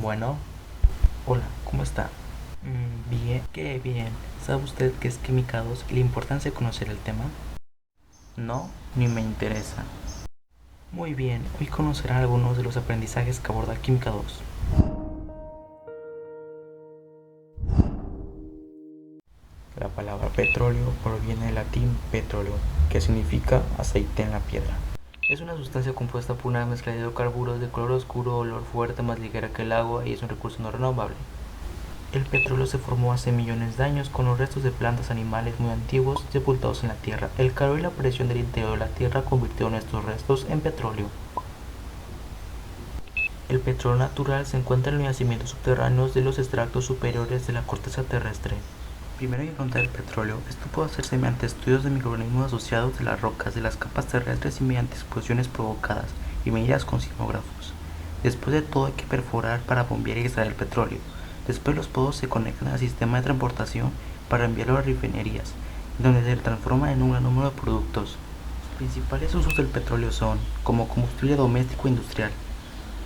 Bueno, hola, ¿cómo está? Bien, qué bien. ¿Sabe usted qué es Química 2 y la importancia de conocer el tema? No, ni me interesa. Muy bien, hoy conocerá algunos de los aprendizajes que aborda Química 2. La palabra petróleo proviene del latín petroleum, que significa aceite en la piedra. Es una sustancia compuesta por una mezcla de hidrocarburos de color oscuro, olor fuerte, más ligera que el agua y es un recurso no renovable. El petróleo se formó hace millones de años con los restos de plantas animales muy antiguos sepultados en la tierra. El calor y la presión del interior de la tierra convirtieron estos restos en petróleo. El petróleo natural se encuentra en los yacimientos subterráneos de los estratos superiores de la corteza terrestre. Primero hay que encontrar el petróleo. Esto puede hacerse mediante estudios de microorganismos asociados de las rocas de las capas terrestres y mediante explosiones provocadas y medidas con sismógrafos. Después de todo hay que perforar para bombear y extraer el petróleo. Después los pozos se conectan al sistema de transportación para enviarlo a las refinerías, donde se transforma en un gran número de productos. Los principales usos del petróleo son como combustible doméstico e industrial,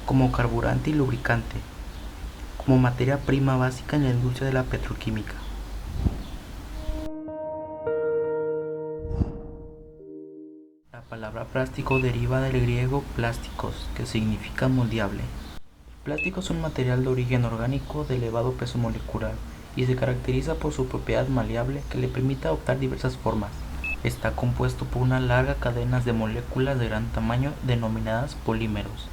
como carburante y lubricante, como materia prima básica en la industria de la petroquímica. La palabra plástico deriva del griego plásticos, que significa moldeable. El plástico es un material de origen orgánico de elevado peso molecular y se caracteriza por su propiedad maleable que le permite adoptar diversas formas. Está compuesto por una larga cadena de moléculas de gran tamaño denominadas polímeros,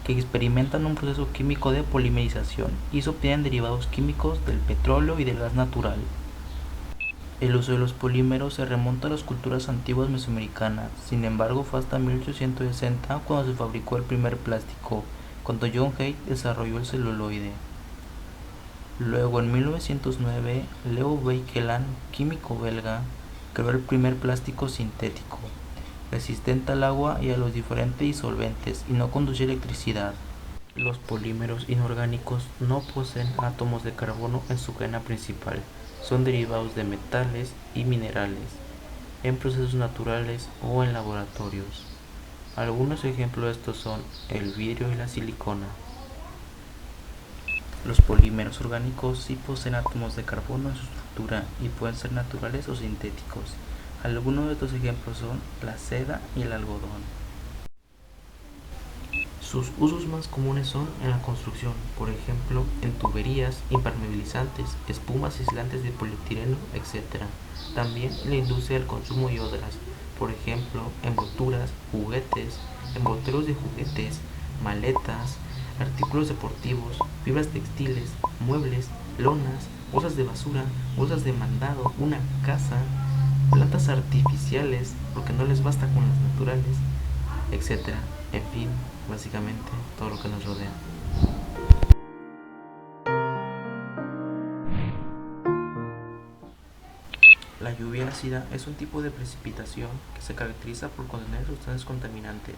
que experimentan un proceso químico de polimerización y se obtienen derivados químicos del petróleo y del gas natural. El uso de los polímeros se remonta a las culturas antiguas mesoamericanas, sin embargo fue hasta 1860 cuando se fabricó el primer plástico, cuando John Hay desarrolló el celuloide. Luego en 1909, Leo Baekeland, químico belga, creó el primer plástico sintético, resistente al agua y a los diferentes disolventes y no conducía electricidad. Los polímeros inorgánicos no poseen átomos de carbono en su cadena principal, son derivados de metales y minerales, en procesos naturales o en laboratorios. Algunos ejemplos de estos son el vidrio y la silicona. Los polímeros orgánicos sí poseen átomos de carbono en su estructura y pueden ser naturales o sintéticos. Algunos de estos ejemplos son la seda y el algodón. Sus usos más comunes son en la construcción, por ejemplo, en tuberías, impermeabilizantes, espumas aislantes de polietileno, etc. También en la industria del consumo y otras, por ejemplo, envolturas, juguetes, envolturos de juguetes, maletas, artículos deportivos, fibras textiles, muebles, lonas, bolsas de basura, bolsas de mandado, una casa, plantas artificiales, porque no les basta con las naturales, etc. En fin, básicamente todo lo que nos rodea. La lluvia ácida es un tipo de precipitación que se caracteriza por contener sustancias contaminantes,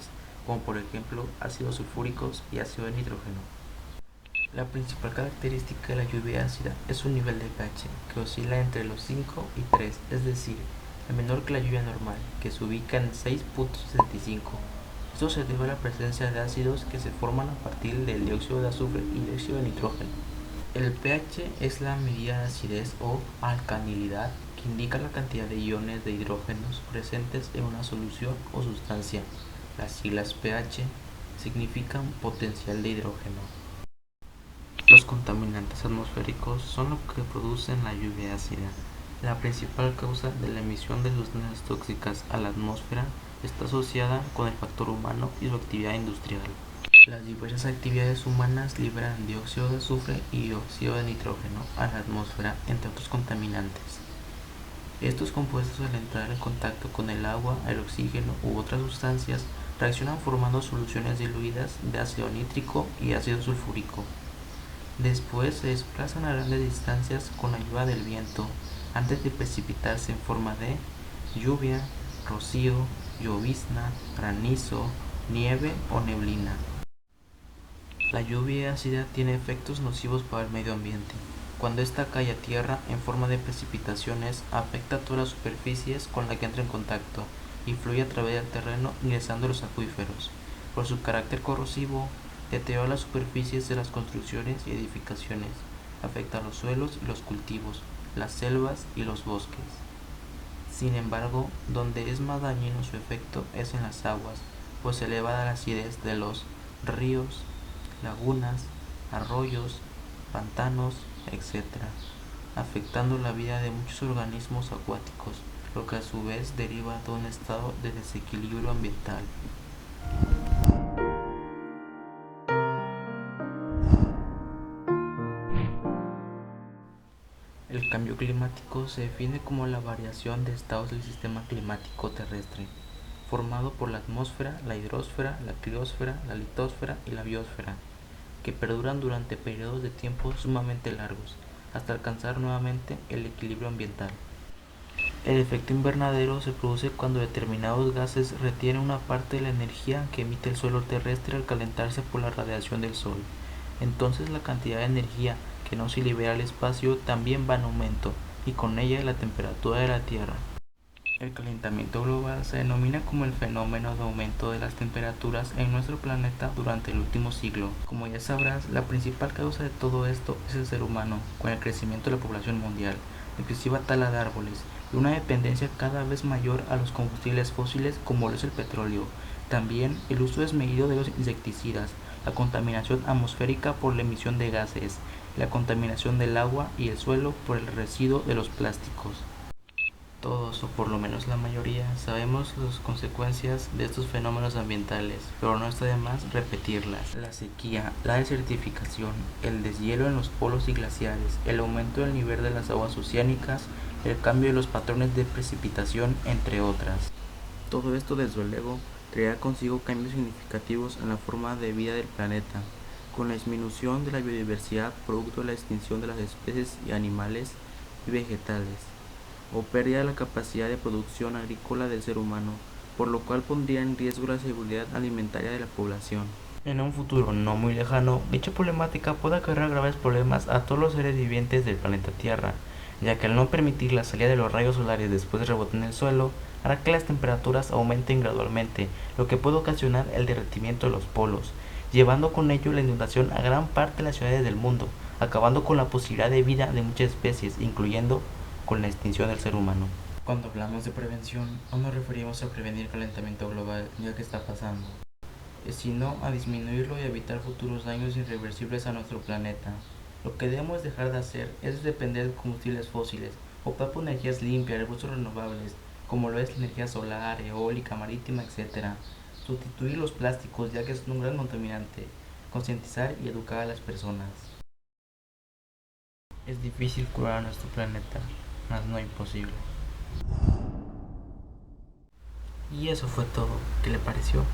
como por ejemplo ácidos sulfúricos y ácido de nitrógeno. La principal característica de la lluvia ácida es su nivel de pH, que oscila entre los 5 y 3, es decir, es menor que la lluvia normal, que se ubica en 6.65. Esto se debe a la presencia de ácidos que se forman a partir del dióxido de azufre y dióxido de nitrógeno. El pH es la medida de acidez o alcalinidad que indica la cantidad de iones de hidrógenos presentes en una solución o sustancia. Las siglas pH significan potencial de hidrógeno. Los contaminantes atmosféricos son lo que producen la lluvia ácida. La principal causa de la emisión de sustancias tóxicas a la atmósfera está asociada con el factor humano y su actividad industrial. Las diversas actividades humanas liberan dióxido de azufre y dióxido de nitrógeno a la atmósfera, entre otros contaminantes. Estos compuestos, al entrar en contacto con el agua, el oxígeno u otras sustancias, reaccionan formando soluciones diluidas de ácido nítrico y ácido sulfúrico. Después se desplazan a grandes distancias con ayuda del viento, antes de precipitarse en forma de lluvia, rocío, llovizna, granizo, nieve o neblina. La lluvia ácida tiene efectos nocivos para el medio ambiente. Cuando esta cae a tierra en forma de precipitaciones, afecta a todas las superficies con las que entra en contacto y fluye a través del terreno ingresando a los acuíferos. Por su carácter corrosivo, deteriora las superficies de las construcciones y edificaciones, afecta a los suelos y los cultivos, las selvas y los bosques. Sin embargo, donde es más dañino su efecto es en las aguas, pues eleva la acidez de los ríos, lagunas, arroyos, pantanos, etc., afectando la vida de muchos organismos acuáticos, lo que a su vez deriva de un estado de desequilibrio ambiental. El cambio climático se define como la variación de estados del sistema climático terrestre, formado por la atmósfera, la hidrosfera, la criosfera, la litosfera y la biosfera, que perduran durante periodos de tiempo sumamente largos, hasta alcanzar nuevamente el equilibrio ambiental. El efecto invernadero se produce cuando determinados gases retienen una parte de la energía que emite el suelo terrestre al calentarse por la radiación del sol. Entonces la cantidad de energía que no se libera al espacio también va en aumento, y con ella la temperatura de la Tierra. El calentamiento global se denomina como el fenómeno de aumento de las temperaturas en nuestro planeta durante el último siglo. Como ya sabrás, la principal causa de todo esto es el ser humano, con el crecimiento de la población mundial, la excesiva tala de árboles y una dependencia cada vez mayor a los combustibles fósiles como lo es el petróleo. También el uso desmedido de los insecticidas, la contaminación atmosférica por la emisión de gases, la contaminación del agua y el suelo por el residuo de los plásticos. Todos, o por lo menos la mayoría, sabemos las consecuencias de estos fenómenos ambientales, pero no está de más repetirlas. La sequía, la desertificación, el deshielo en los polos y glaciares, el aumento del nivel de las aguas oceánicas, el cambio de los patrones de precipitación, entre otras. Todo esto, desde luego, traerá consigo cambios significativos en la forma de vida del planeta, con la disminución de la biodiversidad producto de la extinción de las especies y animales y vegetales, o pérdida de la capacidad de producción agrícola del ser humano, por lo cual pondría en riesgo la seguridad alimentaria de la población. En un futuro no muy lejano, dicha problemática puede acarrear graves problemas a todos los seres vivientes del planeta Tierra, ya que al no permitir la salida de los rayos solares después de rebotar en el suelo, hará que las temperaturas aumenten gradualmente, lo que puede ocasionar el derretimiento de los polos, llevando con ello la inundación a gran parte de las ciudades del mundo, acabando con la posibilidad de vida de muchas especies, incluyendo con la extinción del ser humano. Cuando hablamos de prevención, no nos referimos a prevenir el calentamiento global, ya que está pasando, sino a disminuirlo y evitar futuros daños irreversibles a nuestro planeta. Lo que debemos dejar de hacer es depender de combustibles fósiles, optar por energías limpias, recursos renovables, como lo es la energía solar, eólica, marítima, etc. Sustituir los plásticos, ya que es un gran contaminante. Concientizar y educar a las personas. Es difícil curar a nuestro planeta, mas no imposible. Y eso fue todo. ¿Qué le pareció?